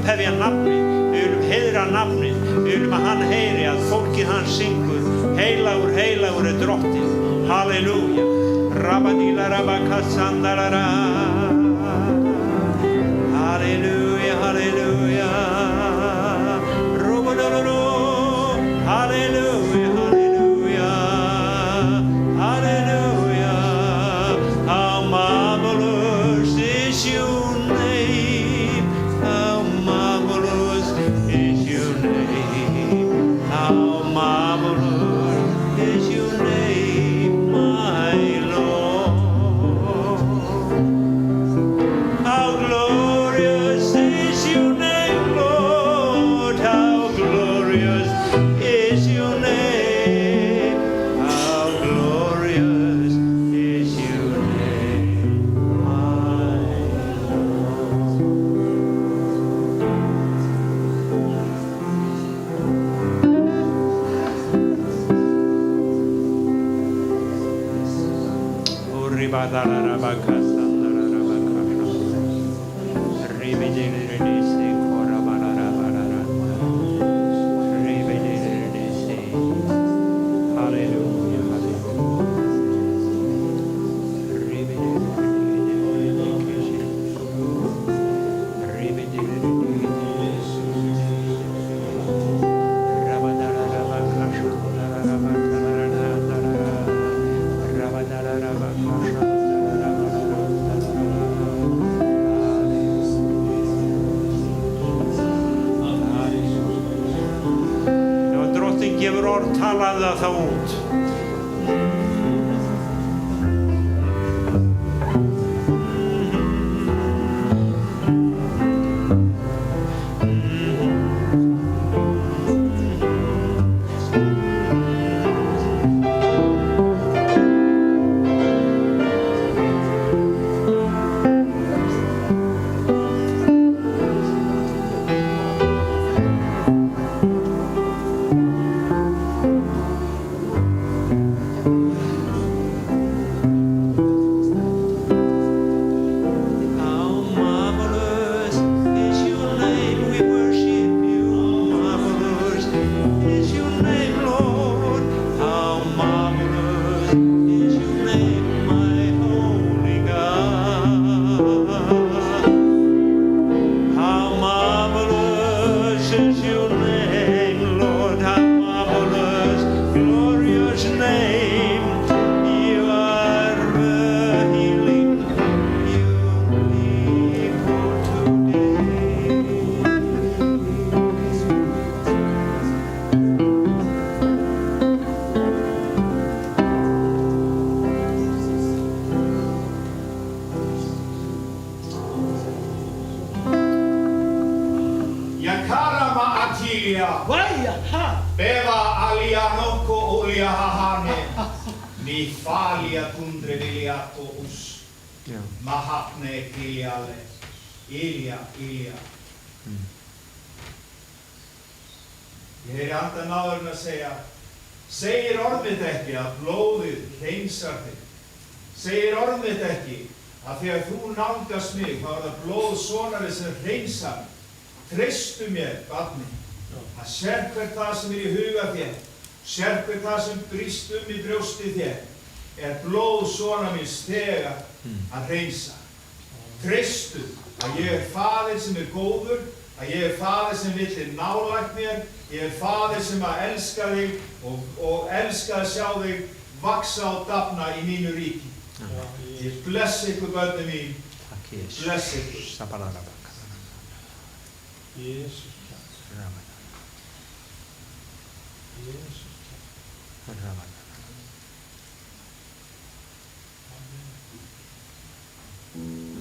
upphefja nafnið, við viljum heiðra nafnið, við viljum að hann heyri að fólkið hans syngur, heilagur, heilagur er drottinn, halleluja, rabadíla rabakassandarara, halleluja, halleluja, robodororo, halleluja, halleluja, halleluja, how marvelous is your name, how marvelous is your name, how marvelous is your name, my Lord. How glorious is your name, Lord. How glorious is your name. How glorious is your name, my gefur orð, talaðu það þá út. Beva alia noko ulia hahane, ni falia kundre viliato us, mahapne kiliale, Ilja. Ég heyri andan áðurinn að segir orðið ekki að blóðið hreinsar þig. Segir orðið ekki að þegar þú nálgast mig, þá er það blóð sonarins sem hreinsar. Treystu mér, barni. Að sérhvert það sem í huga þér, sérhvert það sem brýst í brjósti þér, blóð sonar míns þegar að hreinsa. Treystu að ég faðir sem góður, að ég faðir sem vill nálægt mér, ég faðir sem að elska þig og elska að sjá þig vaxa og dafna í mínu ríki. Ég bless ykkur börnum mín, bless ykkur. Jesus. Yeah.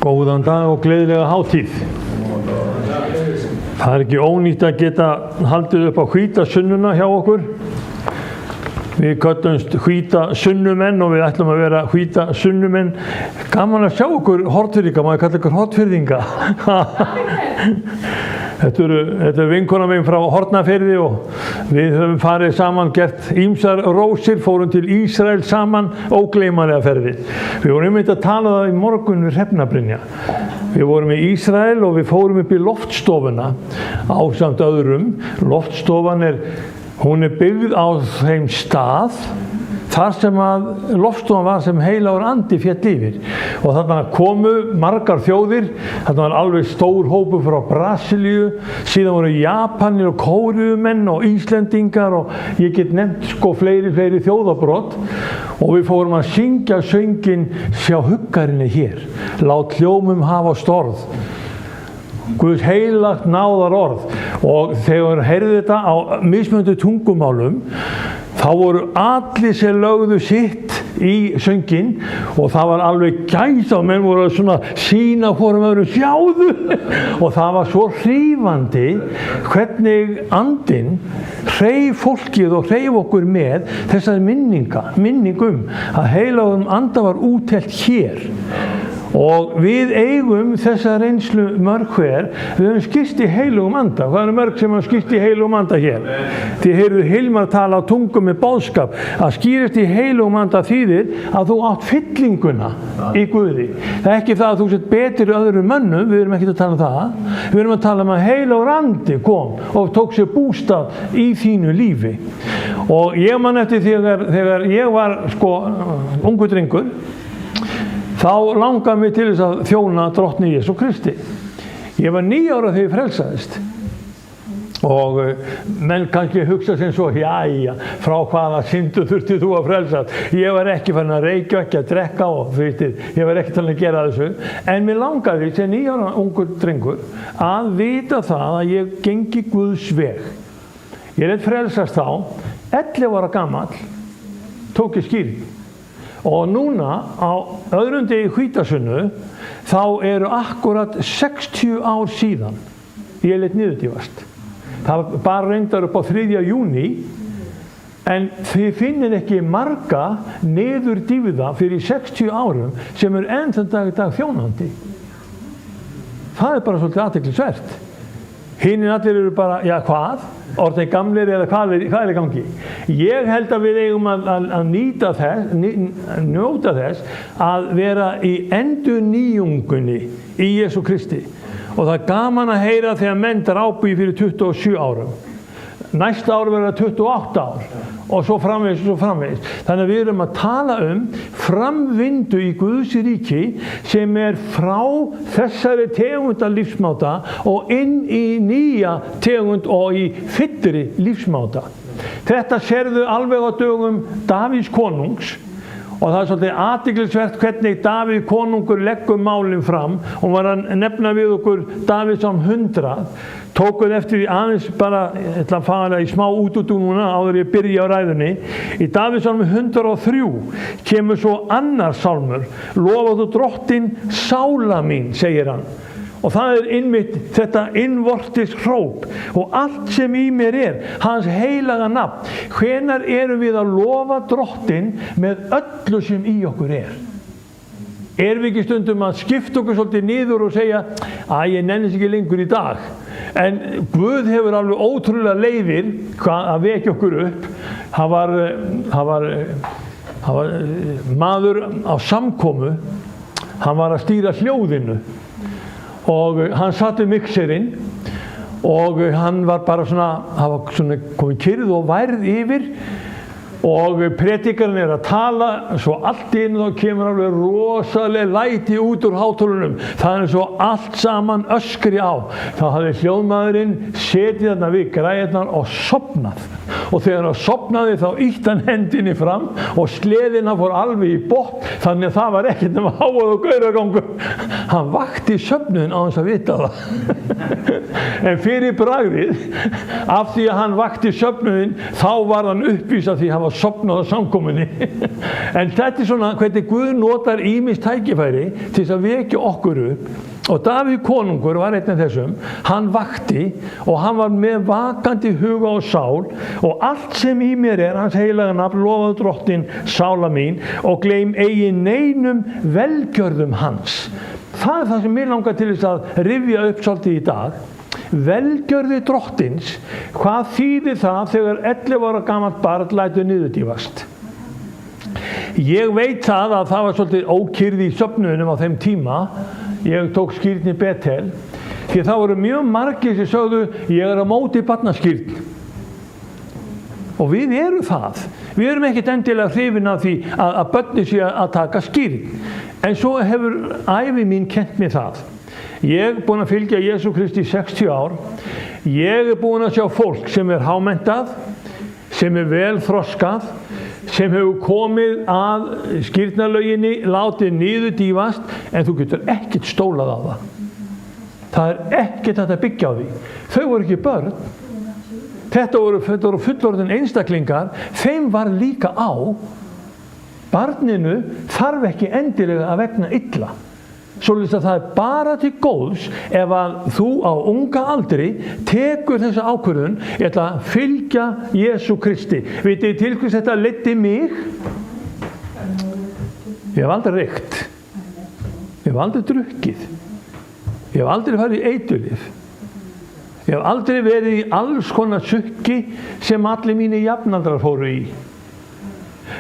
Góðan dag og gleðilega hátíð. Það ekki ónýtt að geta haldið upp á hvítasunnuna hjá okkur. Við köllumst hvítasunnumenn og við ætlum að vera hvítasunnummenn. Gaman að sjá okkur Hornfirðinga, maður kallar ykkur Hornfirðinga. Þetta er vinkona mín frá Hornafirði og við höfum farið saman, gert ýmsar rósir, fórum til Ísrael saman, ógleymanlega ferði. Við vorum einmitt að tala það í morgun við Hrefnabrynja. Við vorum í Ísrael og við fórum upp í loftstofuna ásamt öðrum. Loftstofan hún byggð á þeim stað þar sem að loftstofan var sem heilagur andi féll yfir. Og þarna komu margar þjóðir, þarna var alveg stór hópur frá Brasilíu, síðan voru Japanir og Kóruumenn og Íslendingar og ég get nefnt fleiri þjóðabrot. Og við fórum að syngja sönginn Sjá huggarinni hér, lát hljómum hafa storð. Guðs heilagt náðar orð. Og þegar heyrðu þetta á mismunandi tungumálum, þá voru allir sem lögðu sitt í sönginn og það var alveg gæsa og menn voru svona sína hvorum öðrum sjáðu og það var svo hrífandi hvernig andinn hreif fólkið og hreif okkur með þessari minningum að heilagum anda var útelt hér. Og við eigum þessa reynslu mörg hver, við höfum skýrt í heilugum anda. Hvað eru mörg sem hafa skýrt í heilugum anda hér? Þið heyrðu Hilmar tala á tungum með boðskap. Að skýrast í heilugum anda þýðir að þú átt fyllinguna í Guði. Það er ekki það að þú sett betur í öðrum mönnum, við erum ekki að tala um það. Við erum að tala um að heilagur andi kom og tók sér bústað í þínu lífi. Og ég man eftir þegar ég var ungur drengur, þá langaði mig til þess að þjóna drottni Jesú Kristi. Ég var 9 ára þegar ég frelsaðist. Og menn kannski hugsa sem svo, jæja, frá hvaða syndu þurfti þú að frelsast? Ég var ekki farin að reykja, ekki að drekka og ég var ekki talin að gera þessu. En mér langaði sem 9 ára ungur drengur að vita það að ég gengi Guðs veg. Ég lét frelsast þá, 11 ára gamall, tók ég skýring. Og núna á öðrum degi hvítasunnu þá eru akkurat 60 ár síðan ég lét niðurdýfast. Það var bara reyndar upp á 3. júní en þið finnir ekki marga niðurdýfða fyrir 60 árum sem enn þann dag í dag þjónandi. Það bara svolítið athyglisvert. Hinir allir eru bara, já hvað? Orðnir gamlir eða hvað er í gangi? Ég held að við eigum að njóta þess að vera í endurnýjungunni í Jesú Kristi. Og það er gaman að heyra þegar menn drápu fyrir 27 árum. Næsta ár verða 28 ár og svo framvegis. Þannig að við erum að tala framvindu í Guðs ríki sem frá þessari tegundar lífsmáta og inn í nýja tegund og í fyllri lífsmáta. Þetta sérðu alveg á dögum Davíðs konungs. Og það er svolítið athyglisvert hvernig Davíð konungur leggur málin fram og var að nefna við okkur Davíðsson 100. Tókuð eftir því aðeins bara, ég ætla að fara í smá útúrdúr núna áður ég byrja á ræðunni. Í Davíðsson 103 kemur svo annar sálmur, lofaðu drottin sála mín, segir hann. Og það er einmitt þetta innvortis hróp og allt sem í mér hans heilaga nafn. Hvenær erum við að lofa drottin með öllu sem í okkur Erum við ekki stundum að skipta okkur svolítið niður og segja að ég nennis ekki lengur í dag. En Guð hefur alveg ótrúlega leiðir að vekja okkur upp. Hann var maður á samkomu, hann var að stýra hljóðinu. Og hann satt í mixerinn og hann var bara svona komið kyrrð og værð yfir og predikarinn að tala, svo allt í einu þá kemur alveg rosaleg læti út úr hátulunum. Það svo allt saman öskri á. Þá hafði hljóðmaðurinn setið þarna við græðurnar og sofnað. Og þegar hann sofnaði þá ýtti hann hendinni fram og sleðina fór alveg í botn, þannig að það var ekkert nema háað og gauragangur. Hann vakti söfnuðin á þess að vita það. En fyrir bragðið, af því að hann vakti söfnuðin, þá var hann uppvís af því að hann var sofnað á samkomunni. En þetta svona hvernig Guð notar ýmis tækifæri til þess að vekja okkur upp. Og Davíð konungur var einn af þessum, hann vakti og hann var með vakandi huga og sál og allt sem í mér hans heilaga nafn, lofaðu Drottinn, sála mín, og gleym eigi neinum velgjörðum hans. Það það sem mér langar til þess að rifja upp svolítið í dag. Velgjörði Drottins, hvað þýðir það þegar 11 ára gamalt barn lætur niðurdífast? Ég veit það að það var svolítið ókyrrð í söfnuðinum á þeim tíma. Ég tók skírn í Betel, því það voru mjög margir sem sögðu ég á móti barnaskírn. Og við erum það. Við erum ekkert endilega hrifin af því að börnin sé að taka skírn. En svo hefur ævi mín kennt mér það. Ég búinn að fylgja Jesú Kristi í 60 ár. Ég búinn að sjá fólk sem hámenntað, sem vel þroskað, sem hefur komið að skírnarlauginni, látið niðurdífast, en þú getur ekkert stólað á það. Það ekkert hægt að byggja á því. Þau voru ekki börn. Þetta voru fullorðin einstaklingar. Þeim var líka á. Barninu þarf ekki endilega að vegna illa. Svoleiðis að það bara til góðs ef að þú á unga aldri tekur þessa ákvörðun, ég ætla að fylgja Jesú Kristi. Vitið til hvers þetta leiddi mig? Ég hef aldrei reykt. Ég hef aldrei drukkið. Ég hef aldrei farið í eiturlyf. Ég hef aldrei verið í alls konar sukki sem allir mínir jafnaldrar fóru í.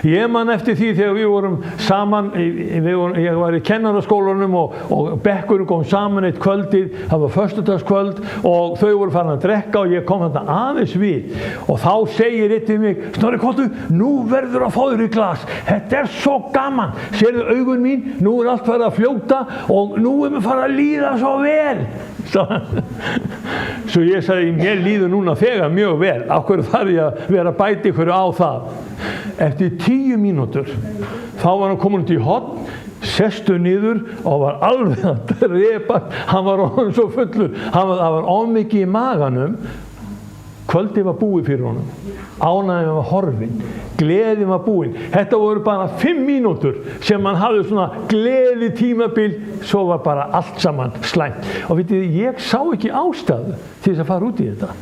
Ég man eftir því þegar við vorum saman, ég var í kennaraskólanum og bekkurinn kom saman eitt kvöldið, það var föstudagskvöld og þau voru farin að drekka og ég kom þarna aðeins við og þá segir eitt við mig, Snorri Kottu, nú verður að fá þér í glas, þetta svo gaman, sérðu augun mín, nú allt farið að fljóta og nú mér farið að líða svo vel. Svo ég sagði, mér líður núna þegar mjög vel, af hverju þarf ég að vera að bæta ykkur á það? Eftir 10 mínútur þá var hann komin út í horn, sestu niður og var alveg að drepa, hann var orðinn svo fullur, það var ómikið í maganum. Kvöldið var búið fyrir honum, ánægðin var horfin, gleðin var búin. Þetta voru bara 5 mínútur sem hann hafði svona gleði tímabil, svo var bara allt saman slæmt. Og vitið, ég sá ekki ástæðu til þess að fara út í þetta.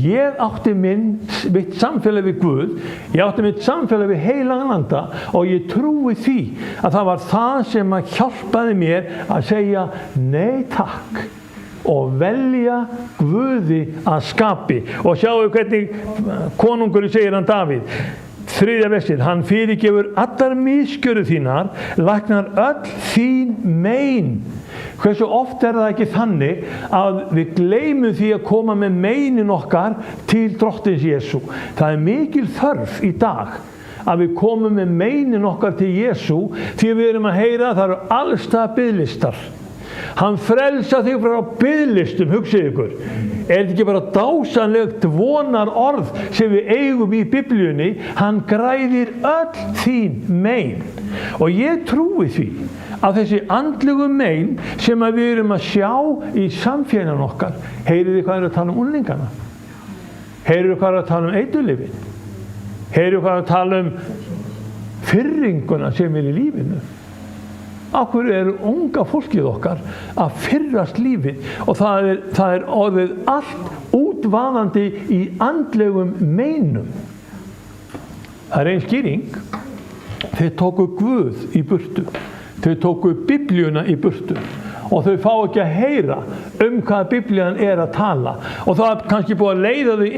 Ég átti mitt samfélag við Guð, ég átti mitt samfélag við heilagan anda og ég trúi því að það var það sem að hjálpaði mér að segja nei takk og velja Guði að skapi. Og sjáu hvernig konungurinn segir hann Davíð, 3. versið, hann fyrirgefur allar misgjörðir þínar, læknar öll þín mein. Hversu oft það ekki þannig að við gleymum því að koma með meinin okkar til Drottins Jesú. Það mikil þörf í dag að við komum með meinin okkar til Jesú því við erum að heyra að það eru allstað biðlistar. Hann frelsa þig frá biðlistum, hugsið ykkur. Er þetta ekki bara dásanlegt vonar orð sem við eigum í Biblíunni? Hann græðir öll þín mein. Og ég trúi því að þessi andlegu mein sem við erum að sjá í samfélaginu okkar, heyrið þið hvað er að tala um unglingana? Heyrið þið hvað er að tala um eiturlyfin? Heyrið þið hvað er að tala um firringuna sem er í lífinu? Af hverju er unga fólkið okkar að firrast lífið og það er orðið allt útvaðandi í andlegum meinum. Það er ein skýring. Þeir tóku Guð í burtu. Þeir tóku Biblíuna í burtu og þau fá ekki að heyra hvað Biblían er að tala. Og það er kannski búið að leiða þau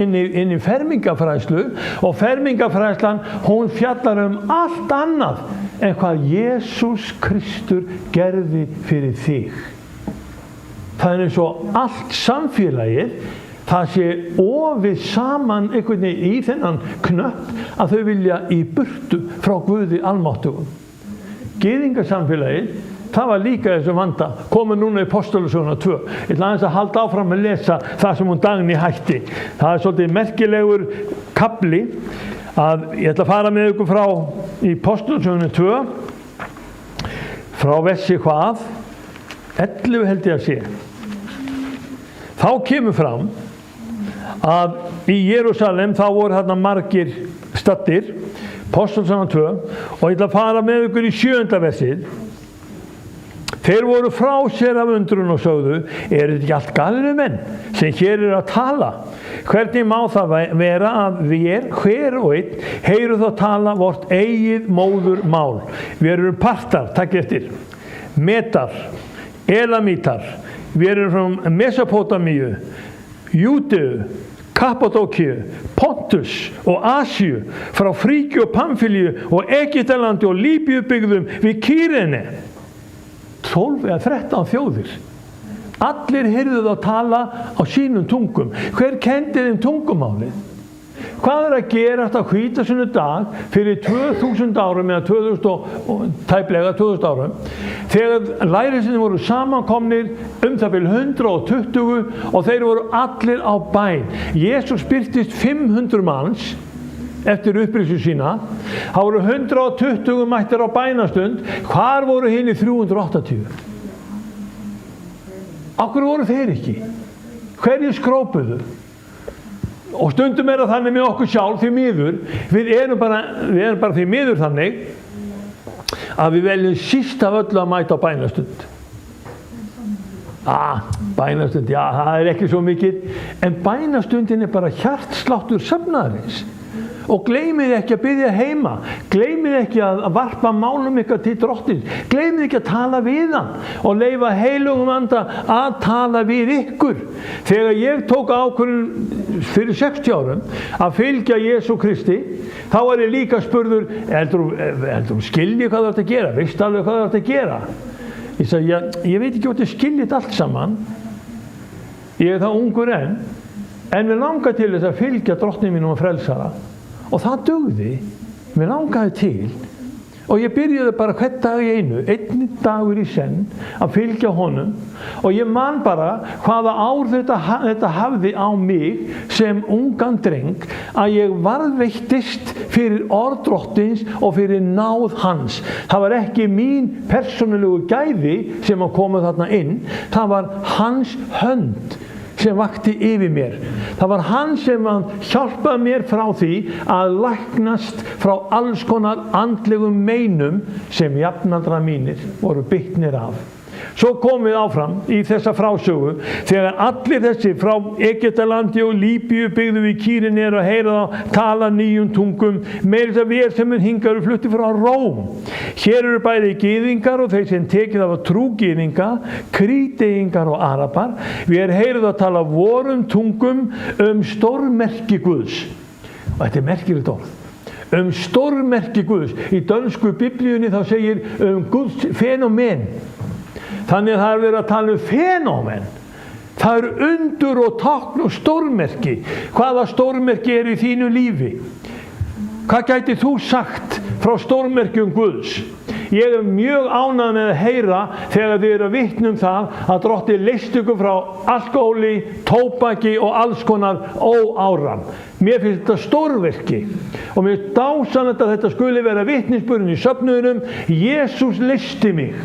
inn í fermingafræðslu og fermingafræðslan, hún fjallar allt annað en hvað Jesús Kristur gerði fyrir þig. Það er eins og allt samfélagið það sé ofið saman einhvern veginn í þennan knött að þau vilja í burtu frá Guði almáttugum. Gyðingasamfélagið, það var líka þessu vanda, komið núna í Postulasöguna 2. Ég ætla aðeins að halda áfram að lesa það sem hún Dagný hætti. Það svolítið merkilegur kafli að ég ætla að fara með ykkur frá í Postulasöguna 2, frá versi hvað? 11 held ég að sé. Þá kemur fram að í Jerúsalem þá voru þarna margir staddir, Postulasöguna 2, og ég ætla að fara með ykkur í 7. versið. Þeir voru frá sér af undrun og sögðu, er þetta ekki allt galinu menn sem hér að tala? Hvernig má það vera að við, hver og einn, heyru þá tala vort eigið móðurmál? Við erum partar, takk eftir, Metar, Elamítar, við erum frá Mesopotamíu, Júdeu, Kappadókíu, Pontus og Asíu, frá Fríkíu og Pamfílíu og Egyptalandi og Líbíu byggðum við Kýrene. 12 eða 13 þjóðir. Allir heyrðu þá tala á sínum tungum. Hver kendi þeim tungumálið? Hvað að gerast á hvítasunnudag fyrir 2000 árum eða tæplega 2000 árum þegar lærisveinarnir voru samankomnir það bil 120 og þeir voru allir á bæn. Jesús birtist 500 manns eftir upprisu sína. Það voru 120 mættir á bænastund. Hvar voru hinir 380? Af hverju voru þeir ekki? Hverju skrópuðu? Og stundum það þannig með okkur sjálf því miður. Við erum bara því miður þannig að við veljum síst af öllu að mæta á bænastund. Bænastund, já, það ekki svo mikið. En bænastundin bara hjartsláttur söfnaðarins. Og gleymið ekki að biðja heima, gleymið ekki að varpa málum ykkar til Drottins, gleymið ekki að tala við hann og leyfa heilugum anda að tala við ykkur. Þegar ég tók ákvörðun fyrir 60 árum að fylgja Jesú Kristi, þá var ég líka spurður, heldur skilji hvað þú ert að gera, veistu alveg hvað þú ert að gera? Ég sagði, ég veit ekki hvort ég skilji þetta allt saman, ég þá ungur en mér langar til þess að fylgja Drottni mínum og frelsara. Og það dugði, mér langaði til og ég byrjaði bara hvern dag í einu, einn dagur í senn að fylgja honum og ég man bara hvaða ár þetta hafði á mig sem ungan dreng að ég varðveittist fyrir orð Drottins og fyrir náð hans. Það var ekki mín persónulegu gæði sem að koma þarna inn, það var hans hönd sem vakti yfir mér. Það var hann sem hjálpaði mér frá því að læknast frá alls konar andlegum meinum sem jafnaldrar mínir voru bitnir af. Svo komum við áfram í þessa frásögu þegar allir þessi frá Egyptalandi og Líbíu byggðu við Kýrene og heyra þá tala nýjum tungum, meira þess að við sem hingar eru flutti frá Róm. Hér eru bæði gyðingar og þeir sem tekið af trúgyðinga, krítegingar og arapar. Við heyrum að tala vorum tungum stórmerki Guðs. Og þetta merkilegt orð. Stórmerki Guðs. Í dönsku biblíunni þá segir Guðs fenómen. Þannig að það verið að tala fenómen. Það undur og tákn og stórmerki. Hvaða stórmerki í þínu lífi? Hvað gæti þú sagt frá stórmerkjum Guðs? Ég mjög ánægð með að heyra þegar þið eru að vitna það að Drottinn leysti ykkur frá alkóhóli, tóbaki og alls konar óáran. Mér finnst þetta stórverki og mér dásanlegt að þetta skuli vera vitnisburðin í söfnuðinum. Jesús leysti mig.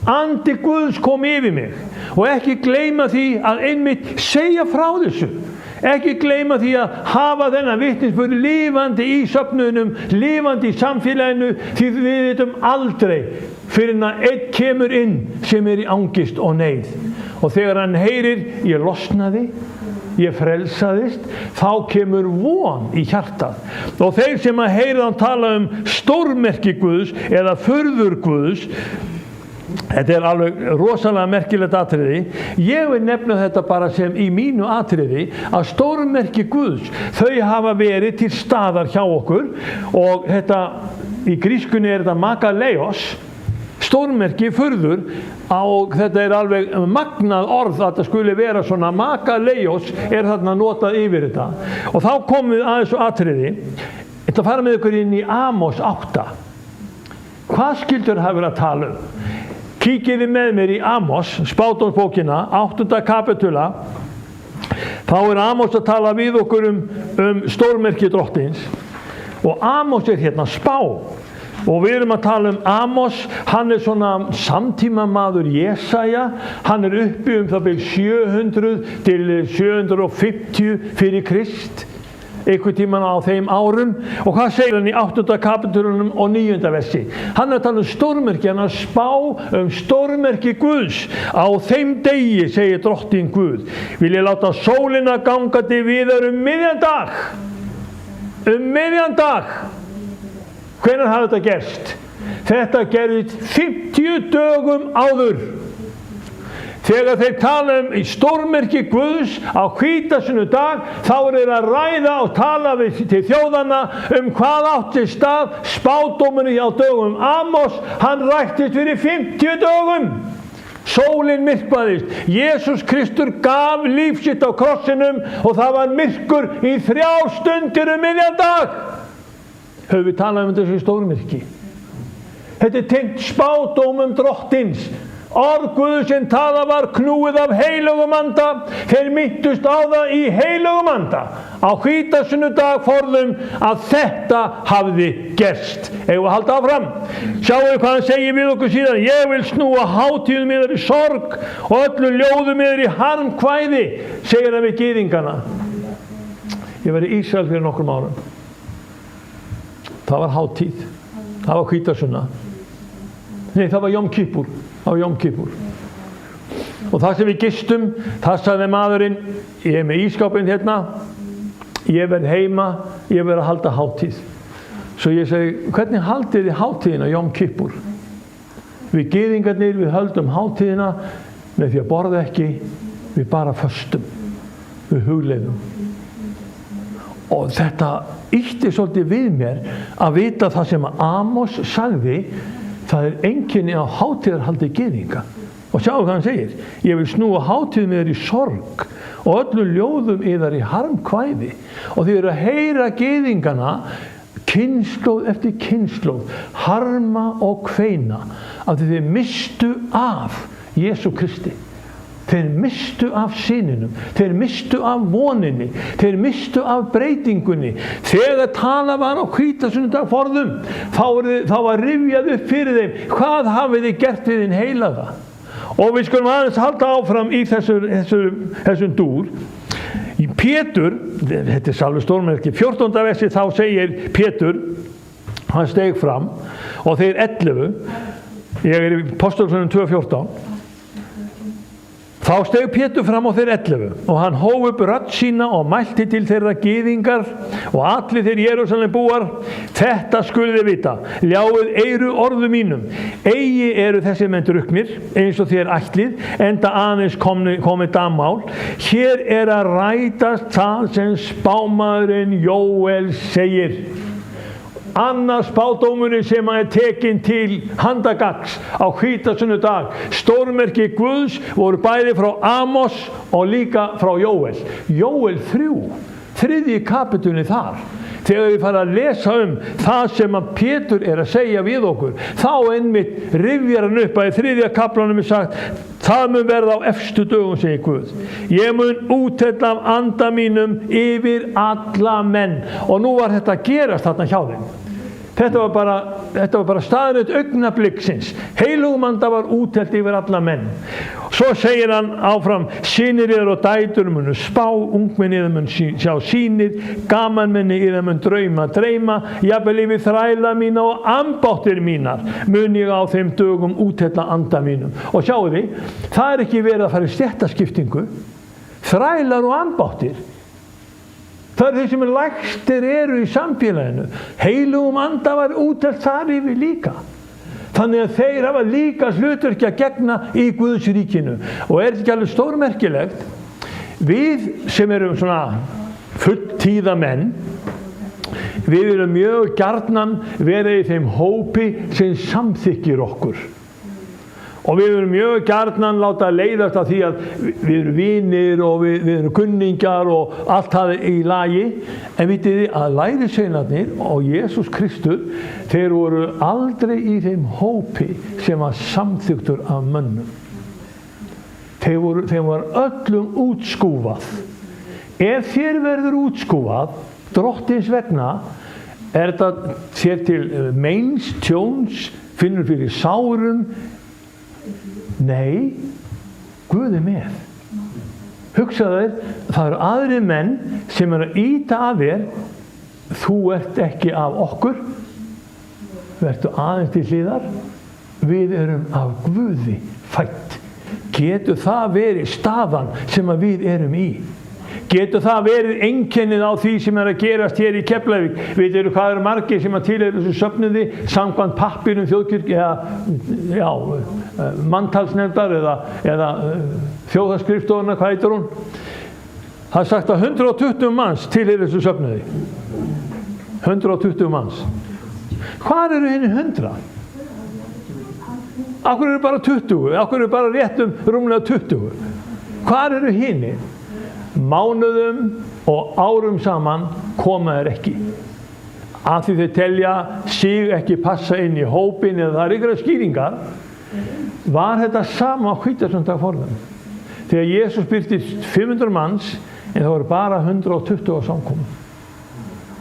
Andi Guðs kom yfir mig og ekki gleyma því að einmitt segja frá þessu. Ekki gleyma því að hafa þennan vitnisburð lifandi í söfnuðinum, lifandi í samfélaginu, því við veitum aldrei fyrir að einn kemur inn sem í angist og neyð. Og þegar hann heyrir, ég losnaði, ég frelsaðist, þá kemur von í hjartað. Og þeir sem að heyra hann tala stórmerki Guðs eða furður Guðs, þetta alveg rosalega merkilegt atriði. Ég vil nefna þetta bara sem í mínu atriði að stórmerki Guðs, þau hafa verið til staðar hjá okkur og þetta í grískunni þetta magaleios, stórmerki furður og þetta alveg magnað orð að þetta skuli vera svona makaleios þarna notað yfir þetta. Og þá komum við að þessu atriði. Þetta fara með ykkur inn í Amos 8. Hvað skildur hafa verið að tala Kíkiði með mér í Amos, spádómsbókina, 8. kapitula. Þá Amos að tala við okkur stórmerki drottins. Og Amos hérna spá. Og við erum að tala Amos, hann svona samtímamaður Jesaja. Hann uppi það bil 700 til 750 fyrir Krist. Einhvern tímann á þeim árum. Og hvað segir hann í 8. kapitulunum og 9. versi? Hann að tala stórmerki, hann að spá stórmerki Guðs. Á þeim degi, segir drottin Guð, vil ég láta sólina gangandi viðar miðjan dag. Miðjan dag. Hvenær hafði þetta gerst? Þetta gerðist 50 dögum áður. Þegar þeir tala í stórmerki Guðs á hvítasunnudag, þá þeir að ræða og tala til þjóðanna hvað átti stað spádómurinn á dögum Amos, hann rættist fyrir 50 dögum. Sólin myrkvaðist. Jesús Kristur gaf líf sitt á krossinum og það var myrkur í 3 stundir miðjan dag. Höfum við talað þessu stórmerki. Þetta tengt spádómum drottins. Orð Guðs sem tala var knúið af heilögum anda. Þeir minntust á það í heilögum anda á hvítasunnudag forðum að þetta hafði gerst. Eigum við að halda áfram. Sjáum við hvað hann segir við okkur síðan. Ég vil snúa hátíðum yðar í sorg og öllu ljóðum yðar í harmkvæði, segir hann við gyðingana. Ég var í Ísrael fyrir nokkrum árum. Það var hátíð. Það var hvítasunna. Nei, það var Jom Kippur. Á Jom Kippur. Og það sem við gistum, það sagði maðurinn, ég með ískápinn hérna, ég verð heima, ég verð að halda hátíð. Svo ég segi, hvernig haldið þið hátíðina Jom Kippur? Við gyðingarnir, við höldum hátíðina með því að borða ekki, við bara föstum, við hugleiðum. Og þetta ýtti svolítið við mér að vita það sem Amos sagði. Það einkenni á hátíðarhaldi gyðinga. Og sjáu hvað hann segir. Ég vil snúa hátíðum yðar í sorg og öllum ljóðum yðar í harmkvæði. Og þið eru að heyra gyðingana kynslóð eftir kynslóð, harma og kveina af því þið mistu af Jesú Kristi. Þeir mistu af syninum, þeir mistu af voninni, þeir mistu af breytingunni. Þegar tala var á hvítasunnudag forðum, þá var rifjað upp fyrir þeim, hvað hafið þið gert við hinn heilaga? Og við skulum aðeins halda áfram í þessum dúr. Pétur, þetta sjálfur stórmerki, 14. versi þá segir Pétur, hann steig fram og þeir 11, ég í Apostolasögunum 2:14. Þá steig Pétur fram á þeir 11 og hann hóf upp rödd sína og mælti til þeirra gyðingar og allir þeir Jerúsalem búar. Þetta skuluð þið vita, ljáið eyru orðum mínum. Eigi eru þessi menn drukknir eins og þér ætlið, enda aðeins komið dammál. Hér að rætast það sem spámaðurinn Jóel segir. Annars spádómurinn sem tekinn til handagagns á hvítasunnudag. Stórmerki Guðs voru bæði frá Amos og líka frá Jóel. Jóel 3, 3. kapitulinn þar. Þegar við fara að lesa það sem að Pétur að segja við okkur, þá einmitt rifjar hann upp að í 3. kaplanum sagt, það mun verða á efstu dögum, segir Guð. Ég mun úthella af anda mínum yfir alla menn. Og nú var þetta að gerast þarna hjá þeim. Þetta var bara staðreynd augnabliksins. Heilögum anda var úthellt yfir alla menn. Svo segir hann áfram, synir yðar og dætur munu spá, ungmenni yðar mun sjá sýnir, gamanmenni yðar mun dreyma, jafnvel yfir þræla mína og ambáttir mínar mun ég á þeim dögum úthella anda mínum. Og sjáu þið, það ekki verið að fara í stéttaskiptingu, þrælar og ambáttir. Það þeir sem lægstir eru í samfélaginu. Heilögum anda var úthellt þar yfir líka. Þannig að þeir hafa líka hlutverki að gegna í Guðs ríkinu. Og þetta ekki alveg stórmerkilegt? Við sem erum svona fulltíða menn, við viljum mjög gjarnan vera í þeim hópi sem samþykkir okkur. Og við erum mjög gjarnan láta leiðast af því að við erum vinir og við erum kunningjar og allt það í lagi. En vitið þið að lærisveinarnir og Jesús Kristur, þeir voru aldrei í þeim hópi sem var samþyktur af mönnum. Þeim var öllum útskúfað. Ef þér verður útskúfað, drottins vegna, er þetta þér til meins, tjóns, finnur fyrir sárum. Nei, Guð er með. Hugsaðu þér, það eru aðrir menn sem eru að ýta af þér. Þú ert ekki af okkur, vertu aðeins til hliðar. Við erum af Guði fædd. Getur það verið staðan sem að við erum í? Getur það verið einkennið á því sem er að gerast hér í Keflavík? Vitið þið hvað eru margir sem að tilheyra þessu söfnuði samkvæmt pappirum þjóðkirkju manntalsnefndar eða þjóðaskrifstofuna, hvað heitir hún? Það er sagt að 120 manns tilheyra þessu söfnuði. 120 manns. Hvar eru henni 100? Akkur eru bara 20? Akkur eru bara réttum rúmlega 20? Hvar eru henni? Mánuðum og árum saman koma þeir ekki. Af því þeir telja sig ekki passa inn í hópin eða það er ykkur skýringar. Var þetta sama á hvítasundag forðum? Þegar Jesús birtist 500 manns en það voru bara 120 á samkomu.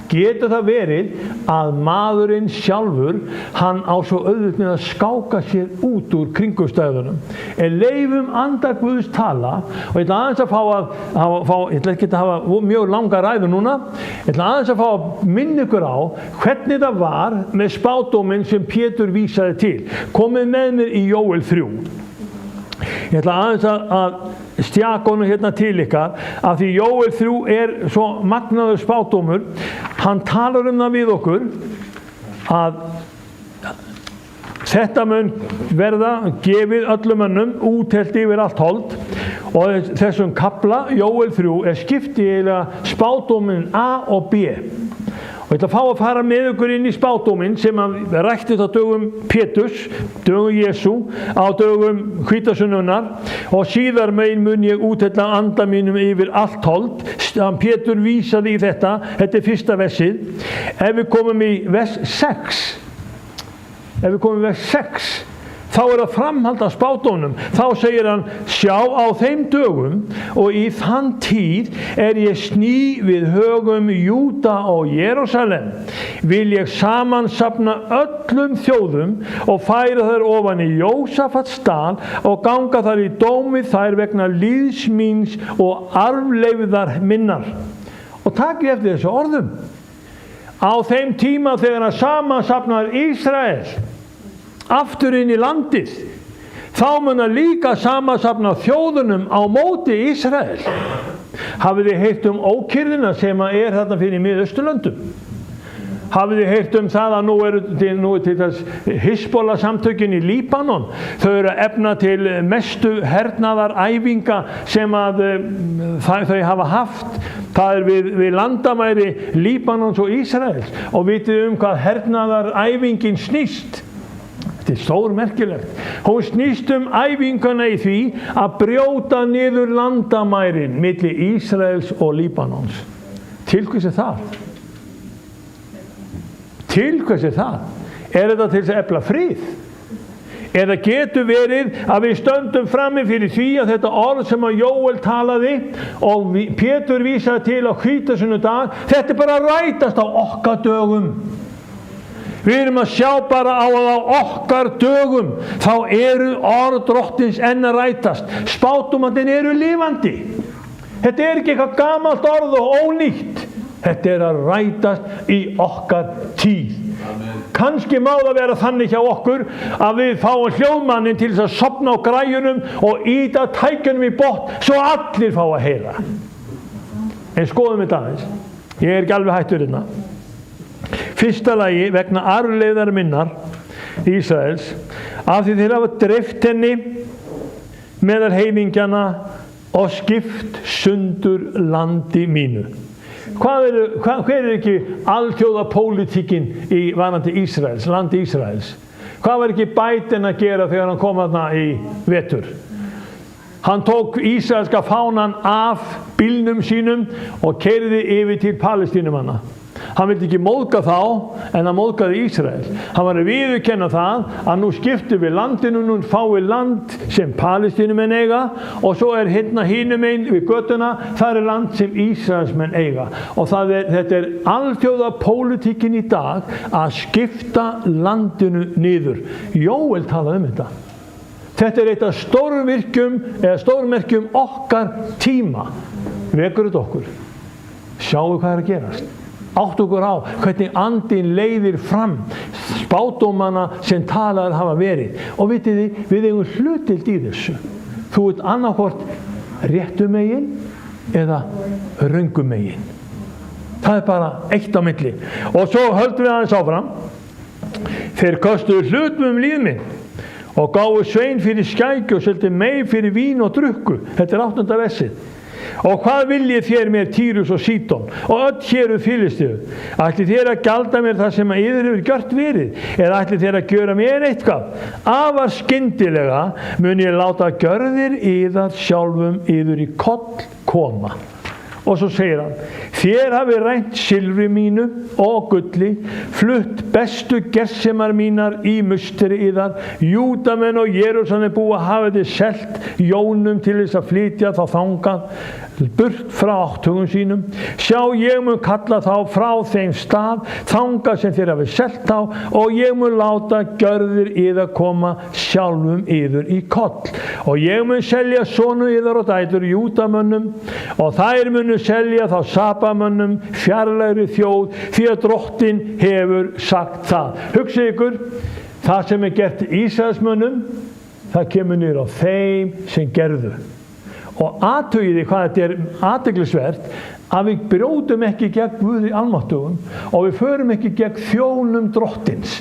Getur það verið að maðurinn sjálfur, hann á svo auðvitað með að skáka sér út úr kringumstæðunum. En leifum anda Guðs tala, og ég ætla aðeins að ég ætla ekki að hafa mjög langa ræðu núna, ég ætla aðeins að fá að minna ykkur á hvernig það var með spádóminn sem Pétur vísaði til. Komið með mér í Jóel 3. Ég ætla aðeins að stjaka honum hérna til ykkar, af því Jóel 3 er svo magnaður spádómur. Hann talar það við okkur að þetta mun verða gefið öllum mönnum útelt yfir allt hold, og þessum kafla Jóel 3 er skipti eiginlega spádóminn A og B. Og ég ætla að fá að fara með ykkur inn í spádóminn sem rætti á dögum Péturs, dögum Jesú, á dögum hvítasunnunar, og síðar megin mun ég útella anda mínum yfir allt hold. Pétur vísaði í þetta er fyrsta versið. Ef við komum í vers 6, þá er það framhald af spádómnum. Þá segir hann, sjá á þeim dögum og í þann tíð er ég sný við högum Júda og Jerúsalem. Vil ég samansafna öllum þjóðum og færa þær ofan í Jósafats dal og ganga þar í dómi þær vegna líðs míns og arfleifðar minnar. Og takið eftir þessu orðum. Á þeim tíma þegar hann samansafnar Ísrael aftur inn í landið, þá mun hann líka samansafna þjóðunum á móti Ísrael. Hafið þið heyrt ókyrrðina sem er þarna fyrir Miðausturlöndum? Hafið þið heyrt það að nú er til þess Hizbollah samtökin í Líbanon? Þau eru að efna til mestu hernaðaræfinga sem þau hafa haft. Það er við landamæri Líbanons og Ísraels. Og vitið hvað hernaðaræfingin snýst? Þetta er stórmerkilegt. Hún snýst æfinguna í því að brjóta niður landamærin milli Ísraels og Líbanons. Til hvers er það? Til hvers er það? Er þetta til þess að efla frið? Eða getur verið að við stöndum frammi fyrir því að þetta orð sem að Jóel talaði og Pétur vísaði til á hvítasunnudag, þetta er bara að rætast á okkar dögum. Við erum að sjá bara á okkar dögum, þá eru orð drottins enn að rætast. Spádómarnir eru lifandi. Þetta er ekki eitthvað gamalt orð og ónýtt. Þetta er að rætast í okkar tíð. Kannski má það vera þannig hjá okkur að við fáum hljóðmannin til þess að sofna á græjunum og ýta tækjunum í botn svo allir fá að heyra. En skoðum þetta aðeins. Ég er ekki alveg hættur hérna. Fyrsta lagi vegna arfleifðar minnar Ísraels, af því þeir hafa dreift henni meðal heiðingjana og skipt sundur landi mínu. Hver er ekki alþjóðapólitíkin í varðandi Ísraels, landi Ísraels? Hvað var ekki Biden að gera þegar hann kom þarna í vetur? Hann tók ísraelska fánan af bílnum sínum og keyrði yfir til Palestínumanna. Hann vildi ekki móðga þá, en hann móðgaði Ísrael. Hann var að viðurkenna það að nú skiptum við landinu, nú fáum við land sem Palestínumenn eiga og svo hérna hinum einn við götuna, það land sem Ísraelsmenn eiga. Og þetta alþjóða pólitíkin í dag að skipta landinu niður. Jóel talaði þetta. Þetta eitt af stórmerkjum okkar tíma. Vekur þetta okkur. Sjáu hvað að gerast. Átt okkur á hvernig andinn leiðir fram spádómana sem talaðir hafa verið. Og vitið þið, við eigum hlutdeild í þessu. Þú ert annaðhvort réttu megin eða röngu megin. Það bara eitt á milli. Og svo höldum við aðeins áfram. Þeir köstuðu hlutum líf minn og gáfu svein fyrir skækju og seldu mey fyrir vín og drukku. Þetta 8. versið. Og hvað viljið þér mér Týrus og Sídon og öll héruð Filistiðu? Ætlið þér að gjalda mér það sem yður hefur gjört verið, eða ætlið þér að gjöra mér eitthvað? Afar skyndilega mun ég láta gjörðir yðar sjálfum yður í koll koma. Og svo segir hann, þér hafi rænt silfri mínu og gulli, flutt bestu gersemar mínar í musteri yðar, Júdamenn og Jerúsalem búa hafi þið selt Jónum til þess að flytja þá þangað, burt frá áttugum sínum. Sjá, ég mun kalla þá frá þeim stað, þangað sem þér hafi selt þá, og ég mun láta gjörðir yðar koma sjálfum yður í koll. Og ég mun selja sonu yðar og dætur Júdamönnum, og þær munu selja þá Sabamönnum, fjarlægri þjóð, því að Drottinn hefur sagt það. Hugsið ykkur, það sem gert Ísraelsmönnum, það kemur niður á þeim sem gerðu. Og athugiði hvað þetta athyglisvert, að við brjótum ekki gegn Guði almáttugum og við förum ekki gegn þjónum Drottins.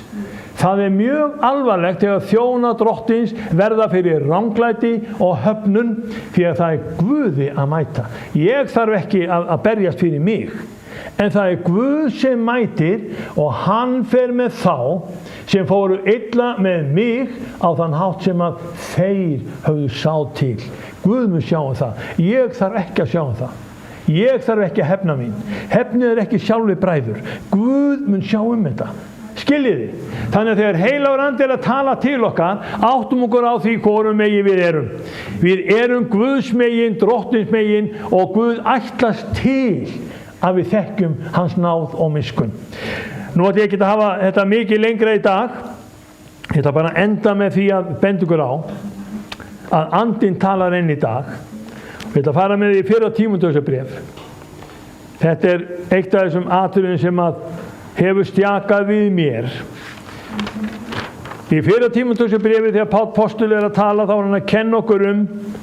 Það mjög alvarlegt þegar þjóna Drottins verða fyrir ranglæti og höfnun, því að það Guði að mæta. Ég þarf ekki að berjast fyrir mig, en það Guð sem mætir og hann fer með þá sem fóru illa með mig á þann hátt sem að þeir höfðu sáð til. Guð mun sjá það. Ég þarf ekki að sjá það. Ég þarf ekki að hefna mín. Hefnið ekki sjálfur bræður. Guð mun sjá þetta. Skiljiði. Þannig að þegar heilagur andi að tala til okkar, áttum okkur á því hvorum megin við erum. Við erum Guðs megin, Drottins megin, og Guð ætlast til að við þekkjum hans náð og miskunn. Nú ætla ég ekki að hafa þetta mikið lengra í dag. Ég ætla bara að enda með því að benda ykkur á að andinn talar enn í dag. Ég ætla að fara með því 4. Tímóteusarbréf. Þetta eitt af þessum atriðum sem að hefur stjakað við mér. Í 4. Tímóteusarbréfi þegar Páll postuli að tala, þá hann að kenna okkur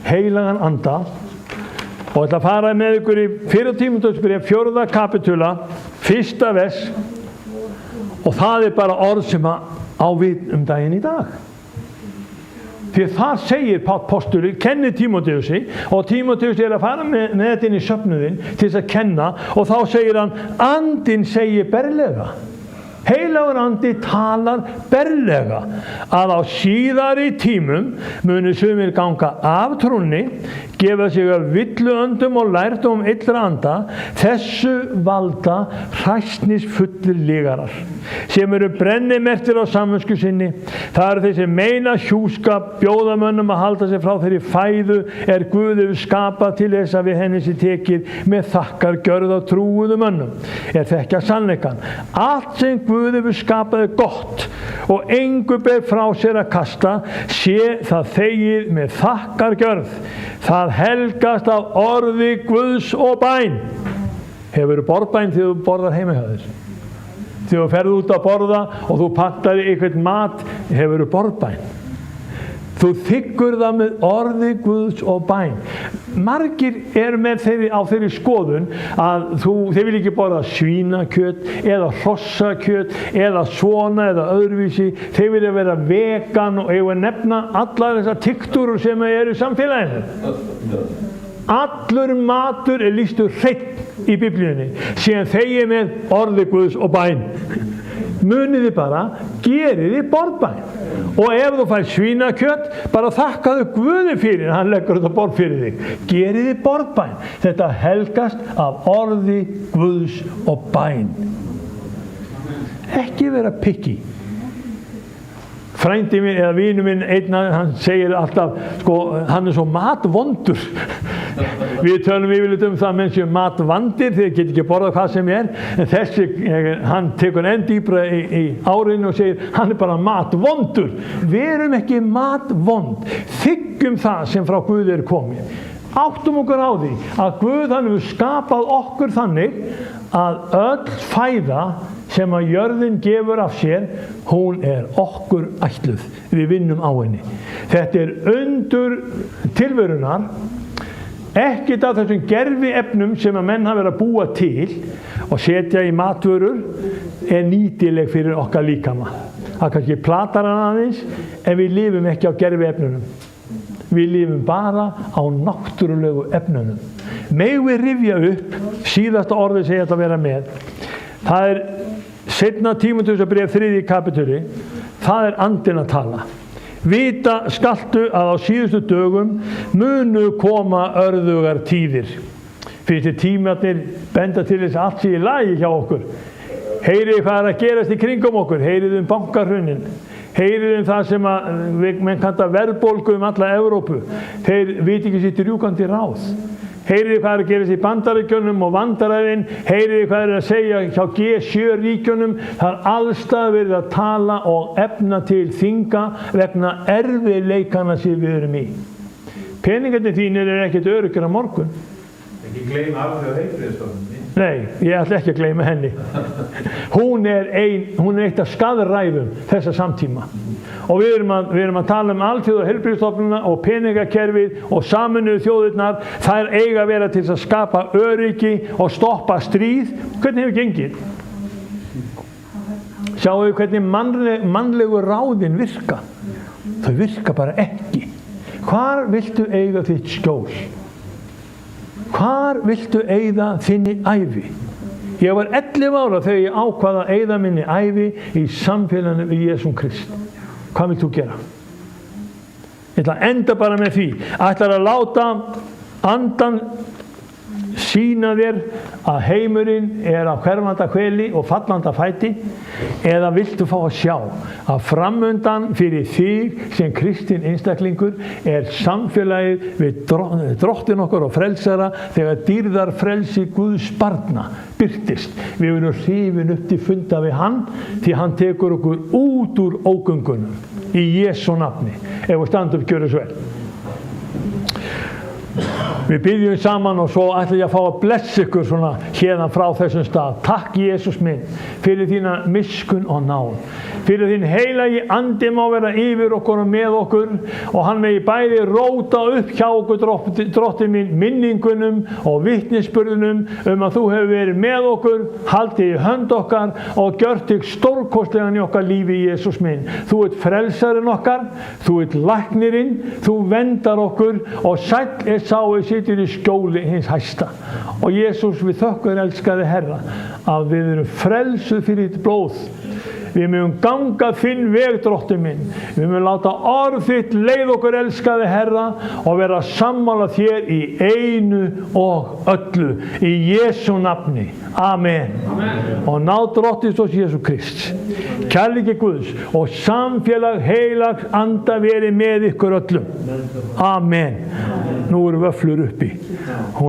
heilagan anda. Og ég ætla að fara með ykkur í 4. Tímóteusarbréf, 4. kapitúla, 1. vers. Og það bara orð sem á við daginn í dag. Því þar segir Páll postuli, kenni Tímóteusi, og Tímóteus að fara með þetta inn í söfnuðinn til þess að kenna, og þá segir hann, andinn segir berlega. Heilagur andi talar berlega að á síðari tímum munu sumir ganga af trúnni, gefa sig af villuöndum og lærdóm illra anda, þessu valda hræsnisfullir lygarar, sem eru brennimerktir á samvisku sinni. Það eru þeir sem meina hjúskap, bjóða mönnum að halda sig frá þeirri fæðu Guð hefur skapað til þess að við henni sé tekið með þakkargjörð á trúuðum mönnum, þekkja sannleikann. Allt sem Guð hefur skapað gott og engu ber frá sér að kasta, sé það þegið með þakkargjörð. Það helgast af orði Guðs og bæn. Hefurðu borðbæn þegar þú borðar heima hjá þér? Þegar þú ferð út að borða og þú pantar eitthvað mat, hefurðu borðbæn. Þú þiggur það með orði Guðs og bæn. Margir með á þeirri skoðun að þeir vil ekki borða svínakjöt eða hrossakjöt eða svona eða öðruvísi. Þeir vilja vera vegan og eiga að nefna allar þessar tiktúrur sem eru í samfélaginu. Allur matur lýstur hreinn í Biblíunni, síðan þegið með orði Guðs og bæn. Muniði bara, geriði borðbæn. Og ef þú fær svínakjöt, bara þakkaðu Guði fyrir, hann leggur þetta borð fyrir þig. Gerið þið borðbæn. Þetta helgast af orði Guðs og bæn. Ekki vera picky. Frændi minn eða vinu minn, hann segir alltaf, hann svo matvondur. Við tölum yfirleitt það menn séu matvandir, þeir geta ekki borðað hvað sem en þessi, hann tekur enn dýpra í árinu og segir, hann bara matvondur. Við erum ekki matvond. Þiggjum það sem frá Guði komið. Áttum okkur á því að Guð hann hefur skapað okkur þannig að öll fæða sem að jörðin gefur af sér, hún okkur ætluð. Við vinnum á henni. Þetta undur tilverunar, ekkert af þessum gervi efnum sem að menn hafa verið að búa til og setja í matvörur nýtileg fyrir okkar líkama. Það kannski platar hann aðeins, en við lifum ekki á gervi efnunum. Við lifum bara á náttúrulegu efnunum. Megum við rifja upp, síðasta orðið segja þetta vera með, það seinna Tímóteusarbréf 3. kapítuli, það andinn að tala. Vita skaltu að á síðustu dögum munu koma örðugar tíðir. Fyrstu tímarnir benda til þess að allt sé í lagi hjá okkur. Heyrið hvað að gerast í kringum okkur, heyrið bankahruninn, heyrið það sem að menn kalla verðbólgu alla Evrópu. Þeir viti ekki sitt rjúkandi ráð. Heyrið hvað að gerast í Bandaríkjunum og vandræðin, heyrið hvað að segja hjá G7 ríkjunum, það allstað verið að tala og efna til þinga vegna erfiðleikana sem við erum í. Peningarnir þínir ekkert öruggir á morgun. Ekki gleyma Alþjóða heilbrigðisstofnuninni. Nei, ég ætla ekki að gleyma henni. Hún eitt af skaðræðum þessa samtíma. Og við erum að tala Alþjóða heilbrigðisstofnunina og peningakerfið og Sameinuðu þjóðirnar. Þær eiga að vera til að skapa öryggi og stoppa stríð. Hvernig hefur gengið? Sjáu við hvernig mannlegu ráðin virka. Þau virka bara ekki. Hvar viltu eiga þitt skjól? Hvar viltu eyða þinni ævi? Ég var 11 ára þegar ég ákvað að eyða minni ævi í samfélaginu við Jesúm Krist. Hvað vilt þú gera? Ég ætla að enda bara með því. Ætlar að láta andan sýna þér að heimurinn á hverfanda hveli og fallanda fæti, eða viltu fá að sjá að framundan fyrir þig sem kristinn einstaklingur samfélagið við drottin okkar og frelsara þegar dýrðar frelsi Guðs barna birtist. Við erum hrifin upp til funda við hann því hann tekur okkur út úr ógöngunum í Jesú nafni. Ef við standum upp, gjöru svo vel. Við byggjum saman og svo ætla ég að fá að blessa ykkur svona hérðan frá þessum stað. Takk Jesús minn fyrir þína miskunn og náð. Fyrir þín heilagi andi má vera yfir okkur og með okkur og hann megi bæði róta upp hjá okkur drottinn minn minningunum og vitnisburðunum að þú hefur verið með okkur, haldið í hönd okkar og gjört þig stórkostlegan í okkar lífi Jesús minn. Þú ert frelsarinn okkar, þú ert læknirinn, þú verndar okkur og sæll sá situr í skjóli hins hæsta. Og Jesús, við þökkum elskaði Herra að við erum frelsuð fyrir þitt blóð. Við mögum ganga þinn veg, drottinn minn. Við mögum láta orð þitt leið okkur elskaði Herra og vera sammála þér í einu og öllu. Í Jesú nafni. Amen. Amen. Og ná drottins oss Jesú Krist. Kærleiki Guðs og samfélag heilags anda verið með ykkur öllum. Amen. Nú eru vöfflur uppi.